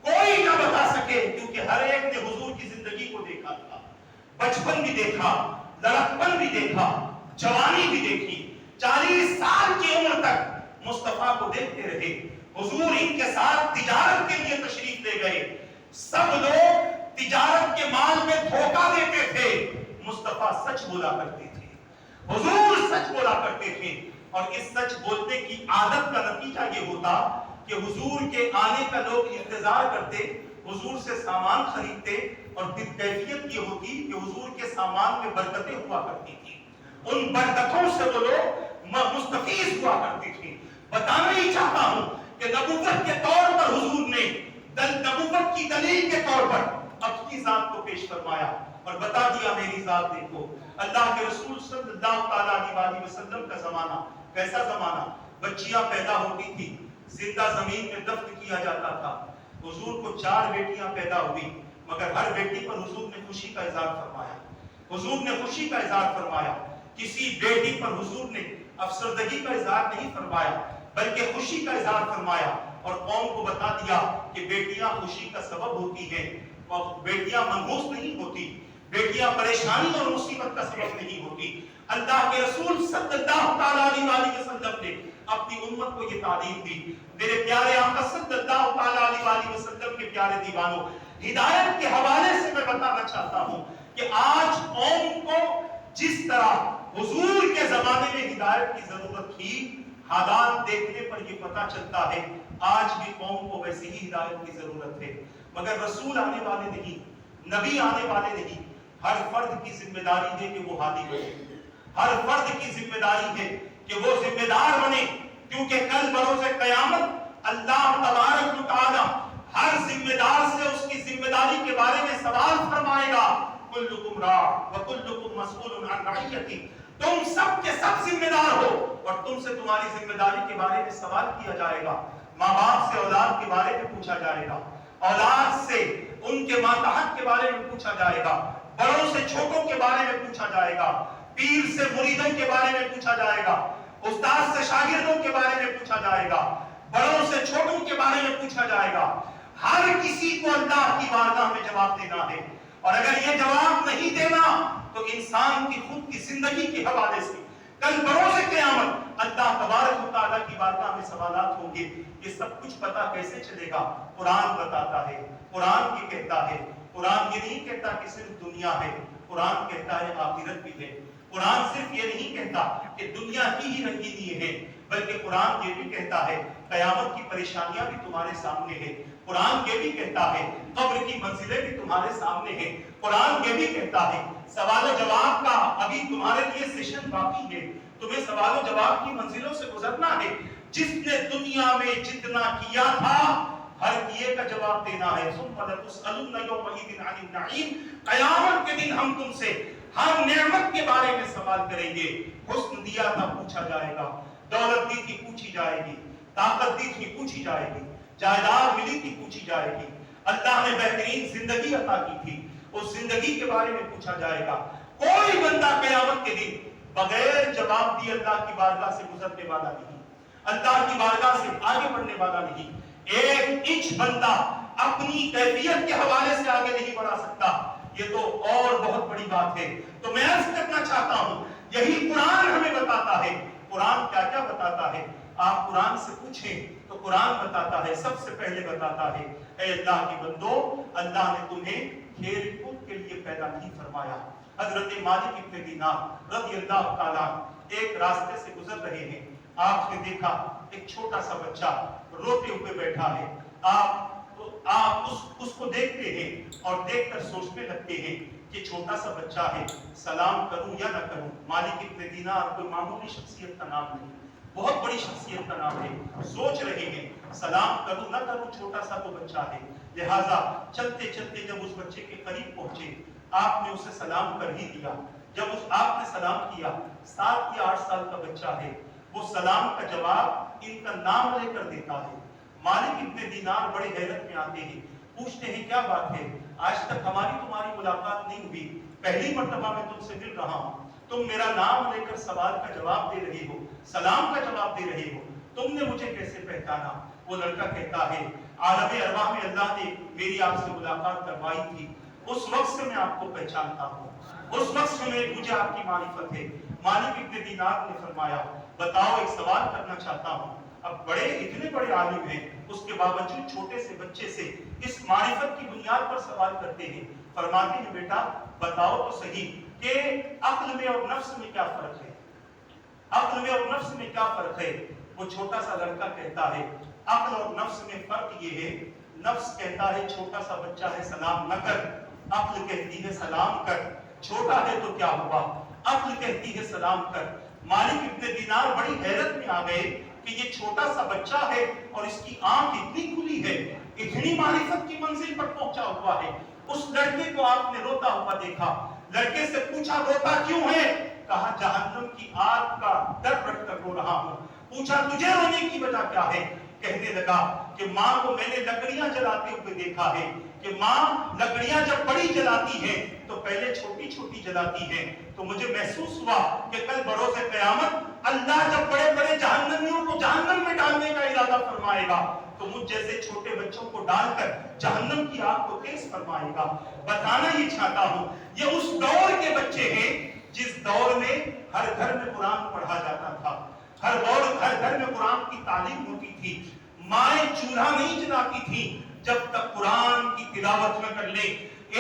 کوئی نہ بتا سکے، کیونکہ ہر ایک نے حضور کی زندگی کو دیکھا تھا، بچپن بھی دیکھا، لڑکپن بھی دیکھا، جوانی بھی دیکھی، 40 سال کی عمر تک مصطفیٰ کو دیکھتے رہے۔ حضور ان کے ساتھ تجارت کے لیے تشریف لے گئے، سب لوگ تجارت کے مال میں دھوکہ دیتے تھے، مصطفیٰ سچ بولا کرتے تھے، حضور سچ بولا کرتے تھے، اور اس سچ بولنے کی عادت کا نتیجہ یہ ہوتا کہ حضور کے آنے کا لوگ انتظار کرتے، حضور سے سامان خریدتے، اور پھر کیفیت یہ ہوتی کہ حضور کے سامان میں برکتیں ہوا کرتی تھی، ان برکتوں سے وہ لوگ مستفیض ہوا کرتے تھے۔ بتانا ہی چاہتا ہوں کہ نبوت کے طور پر حضور نے نبوت کی دلیل کے طور پر اپنی ذات کو پیش فرمایا اور بتا دیا میری ذات دیکھو۔ اللہ کے رسول صلی اللہ علیہ وسلم کا زمانہ کیسا زمانہ؟ بچیاں پیدا ہوتی تھی، زندہ زمین میں دفن کیا جاتا تھا۔ حضور کو 4 بیٹیاں پیدا ہوئی، مگر ہر بیٹی پر حضور نے خوشی کا اظہار فرمایا، حضور نے خوشی کا اظہار فرمایا۔ کسی بیٹی پر حضور نے افسردگی کا اظہار نہیں فرمایا، بلکہ خوشی کا اظہار فرمایا، اور قوم کو بتا دیا کہ بیٹیاں خوشی کا سبب ہوتی ہیں، اور بیٹیاں منحوس نہیں ہوتی، بیٹیاں پریشانی اور مصیبت کا سبب نہیں ہوتی۔ اللہ کے رسول صلی اللہ علیہ وسلم نے اپنی امت کو یہ تعلیم دی۔ میرے پیارے آقا صلی اللہ علیہ وسلم کے پیارے دیوانوں، ہدایت کے حوالے سے میں بتانا چاہتا ہوں کہ آج قوم کو جس طرح حضور کے زمانے میں ہدایت کی ضرورت تھی، حالات دیکھنے پر یہ پتہ چلتا ہے آج بھی قوم کو ویسے ہی ہدایت کی ضرورت ہے، مگر رسول آنے والے نہیں، نبی آنے والے نہیں۔ ہر فرد کی ذمہ داری ہے کہ وہ ہادی بنے، ہر فرد کی ذمہ داری ہے کہ وہ ذمہ دار بنے، کیونکہ کل بروز قیامت اللہ تبارک و تعالی ہر ذمہ دار سے اس کی ذمہ داری کے بارے میں سوال فرمائے گا۔ کلکم راع وکلکم مسئول عن رعیتہ، تم سب کے سب ذمہ دار ہو اور تم سے تمہاری ذمہ داری کے بارے میں سوال کیا جائے گا۔ ماں باپ سے اولاد کے بارے میں پوچھا جائے گا، اولاد سے ان کے ماتحت کے بارے میں پوچھا جائے گا، بڑوں سے چھوٹوں کے بارے میں پوچھا جائے گا، پیر سے مریدوں کے بارے میں پوچھا جائے گا، استاد سے شاگردوں کے بارے میں پوچھا جائے گا، بڑوں سے چھوٹوں کے بارے میں پوچھا جائے گا۔ ہر کسی کو اللہ کی بارگاہ میں جواب دینا ہے، اور اگر یہ جواب نہیں دینا تو انسان کی خود کی زندگی کے حوالے سے کل بروز قیامت اللہ تبارک و تعالیٰ کی بارگاہ میں سوالات ہوں گے۔ یہ سب کچھ پتہ کیسے چلے گا؟ قرآن بتاتا ہے، قرآن کی کہتا ہے۔ قرآن یہ نہیں کہتا کہ صرف دنیا ہے، قرآن کہتا ہے آخرت بھی ہے۔ قرآن صرف یہ نہیں کہتا کہ دنیا ہی رنگینی ہے، بلکہ قرآن یہ بھی کہتا ہے قیامت کی پریشانیاں بھی تمہارے سامنے ہیں۔ قرآن یہ بھی کہتا ہے قبر کی منزلیں بھی تمہارے سامنے ہیں۔ قرآن یہ بھی کہتا ہے سوال و جواب کا ابھی تمہارے لیے سیشن باقی ہے، تمہیں سوال و جواب کی منزلوں سے گزرنا ہے۔ جس نے دنیا میں جتنا کیا تھا ہر کیے کا جواب دینا ہے۔ ثم لتسألن یومئذ عن النعیم، قیامت کے دن ہم تم سے ہر نعمت کے بارے میں سوال کریں گے۔ حسن دیا تھا پوچھا جائے گا، دولت دی تھی پوچھی جائے گی، طاقت دی تھی پوچھی جائے گی، جائیداد ملی تھی پوچھی جائے گی، اللہ نے بہترین زندگی عطا کی تھی اس زندگی کے بارے میں پوچھا جائے گا۔ کوئی بندہ قیامت کے دن بغیر جواب دیے اللہ کی بارگاہ سے گزرنے والا نہیں، اللہ کی بارگاہ سے آگے بڑھنے والا نہیں۔ ایک انچ بندہ اپنی کیفیت کے حوالے سے آگے نہیں بڑھا سکتا، یہ تو اور بہت بڑی بات ہے۔ تو میں عرض کرنا چاہتا ہوں یہی قرآن ہمیں بتاتا ہے۔ قرآن کیا کیا بتاتا ہے؟ آپ قرآن سے پوچھیں تو قرآن بتاتا ہے، سب سے پہلے بتاتا ہے اے اللہ کی بندو، اللہ نے تمہیں کھیل کود کے لیے پیدا نہیں فرمایا۔ حضرت مالک ابن دینار رضی اللہ تعالیٰ ایک راستے سے گزر رہے ہیں، آپ نے دیکھا ایک چھوٹا سا بچہ روتے ہوئے بیٹھا ہے۔ آپ اس کو دیکھتے ہیں اور دیکھ کر سوچنے لگتے ہیں کہ چھوٹا سا بچہ ہے، سلام کروں یا نہ کروں۔ مالک ابن دینار کوئی معمولی شخصیت کا نام نہیں، بہت بڑی شخصیت کا نام ہے۔ سوچ رہے ہیں سلام کروں نہ کروں، چھوٹا سا تو بچہ ہے۔ لہٰذا چلتے چلتے جب اس بچے کے قریب پہنچے، آپ نے اسے سلام کر ہی دیا۔ جب آپ نے سلام کیا، 7 یا 8 سال کا بچہ ہے، وہ سلام کا جواب ان کا نام لے کر دیتا ہے۔ مالک ابن دینار بڑے حیرت میں آتے ہیں، پوچھتے ہیں کیا بات ہے، آج تک تمہاری ملاقات نہیں ہوئی، پہلی مرتبہ میں تم سے مل رہا ہوں، تم میرا نام لے کر سوال کا جواب دے رہے ہو، سلام کا جواب دے رہے ہو، تم نے مجھے کیسے پہچانا؟ وہ لڑکا کہتا ہے عالم ارواح میں اللہ نے میری آپ سے ملاقات کروائی تھی، اس وقت سے میں آپ کو پہچانتا ہوں، اس وقت سے مجھے آپ کی معرفت ہے۔ مالک ابن دینار نے فرمایا بتاؤ، ایک سوال کرنا چاہتا ہوں۔ اب اتنے بڑے عالم ہیں، اس کے باوجود چھوٹے سے بچے سے اس معرفت کی بنیاد پر سوال کرتے ہیں۔ فرماتے ہیں بیٹا بتاؤ تو صحیح کہ عقل میں اور نفس میں کیا فرق ہے؟ عقل میں اور نفس میں کیا فرق ہے؟ وہ چھوٹا سا لڑکا کہتا ہے عقل اور نفس میں فرق یہ ہے، نفس کہتا ہے چھوٹا سا بچہ ہے سلام نہ کر، عقل کہتی ہے سلام کر، چھوٹا ہے تو کیا ہوا، عقل کہتی ہے سلام کر۔ مالک ابن دینار بڑی حیرت میں آ گئے کہ یہ چھوٹا سا بچہ ہے اور اس کی آنکھ اتنی کھلی ہے، اتنی معرفت کی منزل پر پہنچا ہوا ہے۔ اس لڑکے کو آپ نے روتا ہوا دیکھا، لڑکے سے پوچھا روتا کیوں ہے؟ کہا جہنم کی آگ کا ڈر رکھ کر رو رہا ہوں۔ پوچھا تجھے رونے کی وجہ کیا ہے؟ کہنے لگا کہ ماں کو میں نے لکڑیاں جلاتے ہوئے دیکھا ہے کہ ماں لکڑیاں جب بڑی جلاتی ہیں تو پہلے چھوٹی چھوٹی جلاتی ہیں، تو مجھے محسوس ہوا کہ کل بروز قیامت اللہ جب بڑے بڑے جہنمیوں کو جہنم میں ڈالنے کا ارادہ فرمائے گا تو مجھ جیسے چھوٹے بچوں کو ڈال کر جہنم کی آگ کو تیز فرمائے گا۔ بتانا یہ چاہتا ہوں یہ اس دور کے بچے ہیں جس دور میں ہر گھر میں قرآن پڑھا جاتا تھا، ہر گھر میں قرآن کی تعلیم ہوتی تھی، مائیں چولہا نہیں جلاتی تھی جب تک قرآن کی تلاوت نہ کر لے۔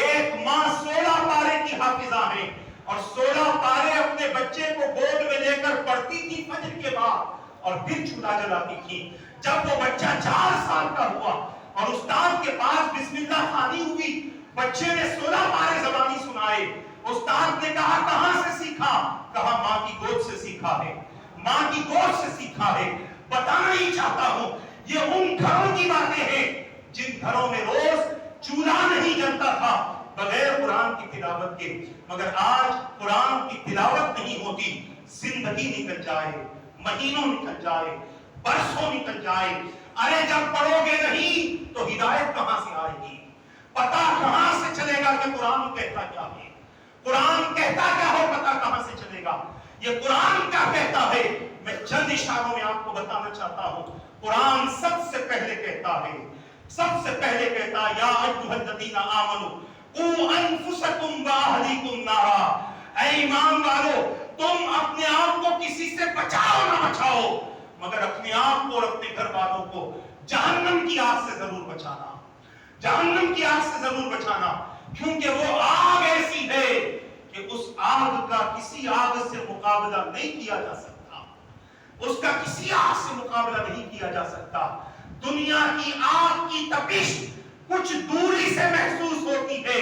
ایک ماں 16 پارے کی حافظہ ہے اور 16 پارے اپنے بچے کو گود میں لے کر پڑھتی تھی فجر کے بعد اور پھر چولہا جلاتی تھی۔ جب وہ بچہ 4 سال کا ہوا اور استاد کے پاس بسم اللہ خوانی ہوئی، بچے نے 16 پارے زبانی سنائے، استاد نے کہا کہاں سے سیکھا؟ کہا ماں کی گود سے سیکھا ہے، ماں کی گود سے سیکھا ہے۔ بتانا ہی چاہتا ہوں یہ ان گھروں کی باتیں ہیں جن گھروں میں روز چولہا نہیں جلتا تھا بغیر قرآن کی تلاوت کے، مگر آج قرآن کی تلاوت نہیں ہوتی، زندگی نکل جائے، مہینوں نکل جائے، برسوں نکل جائے، ارے جب پڑھو گے نہیں تو ہدایت کہاں سے آئے گی؟ پتہ کہاں سے چلے گا کہ قرآن کہتا کیا ہے؟ قرآن کہتا کیا ہے پتہ کہاں سے چلے گا؟ یہ قرآن کیا کہتا ہے میں چند اشاروں میں آپ کو بتانا چاہتا ہوں۔ قرآن سب سے پہلے کہتا ہے، سب سے پہلے کہتا یا ایھا الذین آمنوا قوا انفسکم واہلیکم نارا، اے ایمان والو تم اپنے آپ کو کسی سے بچاؤ نہ بچاؤ مگر اپنے آپ کو اور اپنے گھر والوں کو جہنم کی آگ سے ضرور بچانا، جہنم کی آگ سے ضرور بچانا، کیونکہ وہ آگ ایسی ہے کہ اس آگ کا کسی آگ سے مقابلہ نہیں کیا جا سکتا، اس کا کسی آگ سے مقابلہ نہیں کیا جا سکتا۔ دنیا کی آگ کی تپش کچھ دوری سے محسوس ہوتی ہے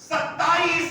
27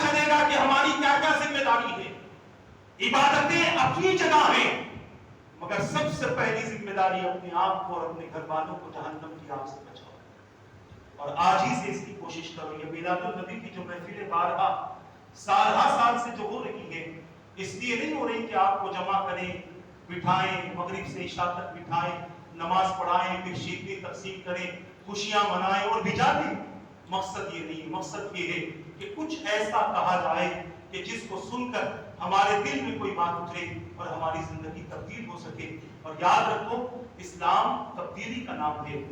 چلے گا کہ ہماری کیا کیا ذمہ داری ہے. عبادتیں اپنی جگہ ہیں، مگر سب سے پہلی ذمہ داری اپنے آپ کو اور اپنے گھر والوں کو جہنم کی آگ سے بچاؤ، اور آج ہی سے اس کی کوشش کرو. یہ میلاد النبی کی جو محفلیں بارہا سال سے جو ہو رہی ہے، اس لیے نہیں ہو رہی کہ آپ کو جمع کریں، بٹھائیں، مغرب سے عشاء تک بٹھائیں، نماز پڑھائیں، پھر شیرنی تقسیم کریں، خوشیاں منائیں اور بھجا دیں. مقصد یہ نہیں، مقصد یہ ہے کہ کچھ ایسا کہا جائے کہ جس کو سن کر ہمارے دل میں کوئی بات اترے اور ہماری زندگی تبدیل ہو سکے. اور یاد رکھو، اسلام تبدیلی کا نام ہے،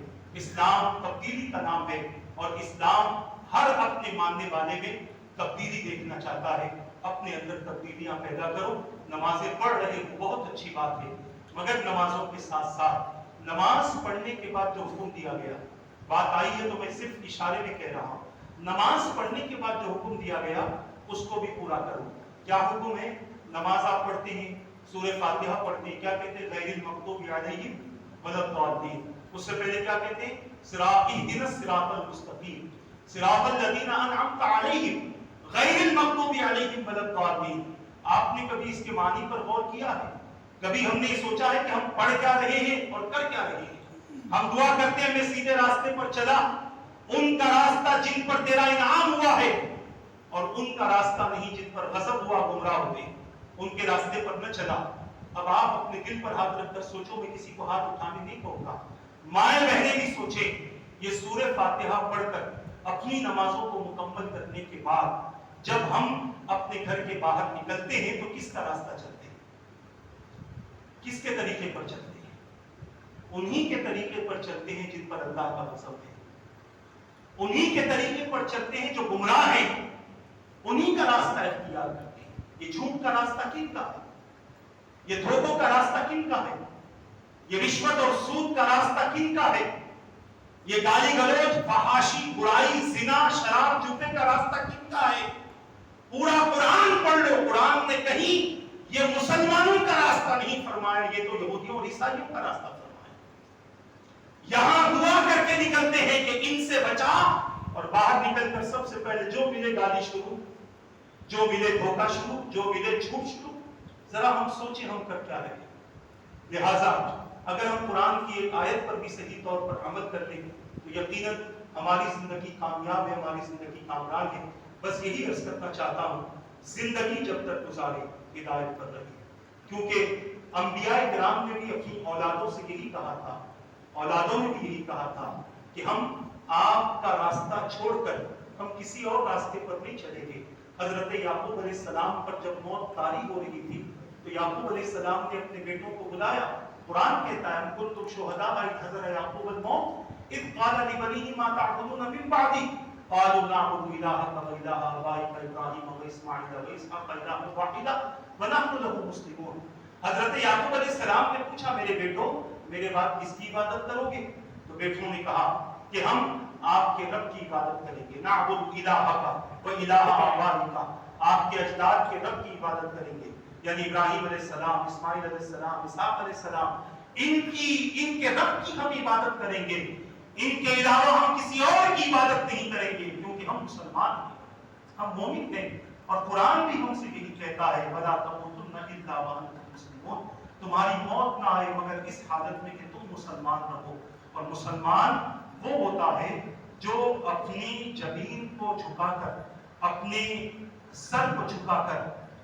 اسلام تبدیلی کا نام ہے، اور اسلام ہر اپنے ماننے والے میں تبدیلی دیکھنا چاہتا ہے. اپنے اندر تبدیلیاں پیدا کرو. نمازیں پڑھ رہے ہو، بہت اچھی بات ہے، مگر نمازوں کے ساتھ ساتھ نماز پڑھنے کے بعد جو حکم دیا گیا، بات آئی ہے تو میں صرف اشارے میں کہہ رہا ہوں، نماز پڑھنے کے بعد جو حکم دیا گیا اس کو بھی پورا کرو. کیا حکم ہے؟ نماز آپ پڑھتے ہیں، سورہ فاتحہ پڑھتے ہیں، کیا کہتے ہیں؟ غیر المغضوب علیہم ولا الضالین. اس سے پہلے کیا کہتے ہیں؟ اهدنا الصراط المستقیم صراط الذین انعمت علیہم غیر المغضوب علیہم ولا الضالین. آپ نے کبھی اس کے معنی پر غور کیا ہے؟ کبھی ہم نے یہ سوچا ہے کہ ہم پڑھ کیا رہے ہیں اور کر کیا رہے ہیں؟ ہم دعا کرتے ہیں میں سیدھے راستے پر چلا، ان کا راستہ جن پر تیرا انعام ہوا ہے، اور ان کا راستہ نہیں جن پر غضب ہوا، گمراہ ہوئے، ان کے راستے پر نہ چلا. اب آپ اپنے دل پر ہاتھ رکھ کر سوچو، میں کسی کو ہاتھ اٹھانے نہیں کہوں گا، مائیں بہنیں بھی سوچیں. یہ سورہ فاتحہ پڑھ کر اپنی نمازوں کو مکمل کرنے کے بعد جب ہم اپنے گھر کے باہر نکلتے ہیں تو کس کا راستہ چلتے ہیں؟ کس کے طریقے پر چلتے ہیں؟ انہی کے طریقے پر چلتے ہیں جن پر اللہ کا غضب ہے، انہی کے طریقے پر چلتے ہیں جو گمراہ ہیں، انہی کا راستہ اختیار کرتے ہیں. یہ جھوٹ کا راستہ کن کا ہے؟ یہ دھوکوں کا راستہ کن کا ہے؟ یہ رشوت اور سود کا راستہ کن کا ہے؟ یہ گالی گلوچ، فحاشی، برائی، زنا، شراب، جوتے کا راستہ کن کا ہے؟ پورا قرآن پڑھ لو، قرآن نے کہیں یہ مسلمانوں کا راستہ نہیں فرمایا، یہ تو یہودیوں اور عیسائیوں کا راستہ فرمایا. یہاں دعا کر کے نکلتے ہیں کہ ان سے بچا، اور باہر نکل کر سب سے پہلے جو ملے گالی شروع، جو ملے دھوکہ شروع، جو ملے جھوٹ شروع. ذرا ہم سوچیں ہم کر کیا رہے ہیں. لہذا اگر ہم قرآن کی ایک آیت پر بھی صحیح طور پر عمل کر لیں تو یقیناً ہماری زندگی کامیاب ہے، ہماری زندگی کامران ہے. بس یہی عرض کرنا چاہتا ہوں، زندگی جب تک گزارے ہدایت پر رہے، کیونکہ انبیاء کرام نے بھی اپنی اولادوں سے یہی کہا تھا، اولادوں نے بھی یہی کہا تھا کہ ہم آپ کا راستہ چھوڑ کر ہم کسی اور راستے پر نہیں چلیں گے. حضرت یعقوب علیہ السلام پر جب موت طاری ہو رہی تھی تو یعقوب علیہ السلام نے اپنے بیٹوں کو بلایا. قرآن کہتا ہے کنتم شہداء اذ حضر یعقوب الموت اذ قال لبنیہ ما تعبدون من بعدی قالوا نعبد الہک و الہ آبائک ابراہیم و اسماعیل و اسحاق الہا واحدا ونحن له مسلمون. حضرت یعقوب علیہ السلام نے پوچھا میرے بیٹوں میرے بعد کس کی عبادت کرو گے؟ تو بیٹوں نے کہا کہ ہم آپ کے رب کی عبادت کریں گے. نعبد الہک و الہ آبائک، آپ کے اجداد کے رب کی عبادت کریں گے، یعنی ابراہیم علیہ السلام، اسماعیل علیہ السلام، اسحاق علیہ السلام، ان کے رب کی ہم عبادت کریں گے، ان کے علاوہ ہم کسی اور کی عبادت نہیں کریں گے، کیونکہ ہم مسلمان ہیں، ہم مومن ہیں. اور قرآن بھی ہم سے یہی کہتا ہے وَلَا تَمُوتُنَّ إِلَّا وَأَنْتُمْ مُسْلِمُونَ، تمہاری موت نہ آئے مگر اس حالت میں کہ تم مسلمان رہو. اور مسلمان وہ ہوتا ہے جو اپنی جبین کو جھکا کر، اپنے سر کو جھکا کر،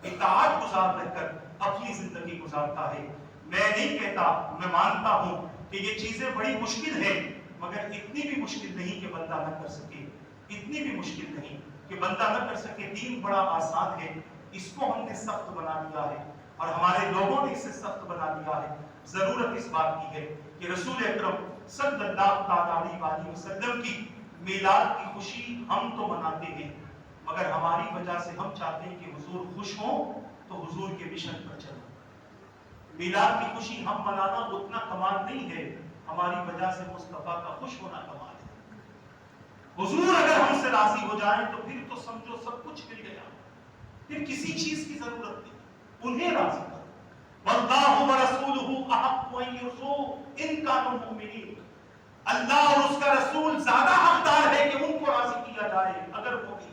اطاعت گزار رہ کر اپنی زندگی گزارتا ہے. میں نہیں کہتا، میں مانتا ہوں کہ یہ چیزیں بڑی مشکل ہیں، مگر اتنی بھی مشکل نہیں کہ بندہ نہ کر سکے، اتنی بھی مشکل نہیں کہ بندہ نہ کر سکے. دین بڑا آسان ہے، اس کو ہم نے سخت بنا دیا ہے اور ہمارے لوگوں نے اسے سخت بنا دیا ہے. ضرورت اس بات کی ہے کہ رسول اکرم صلی اللہ علیہ وسلم کی میلاد کی خوشی ہم تو مناتے ہیں، مگر ہماری وجہ سے ہم چاہتے ہیں کہ حضور خوش ہوں تو حضور کے مشن پر چلو. میلاد کی خوشی ہم منانا اتنا کمال نہیں ہے، ہماری وجہ سے مصطفیٰ کا خوش ہونا کمال ہے. حضور اگر ہم سے راضی ہو جائیں تو پھر تو سمجھو سب کچھ مل گیا، پھر کسی چیز کی ضرورت نہیں. انہیں راضی کرو. واللہ ورسولہ احق ان یرضوہ ان کانوا مؤمنین. اللہ اور اس کا رسول زیادہ حقدار ہے کہ ان کو راضی کیا جائے اگر وہ بھی.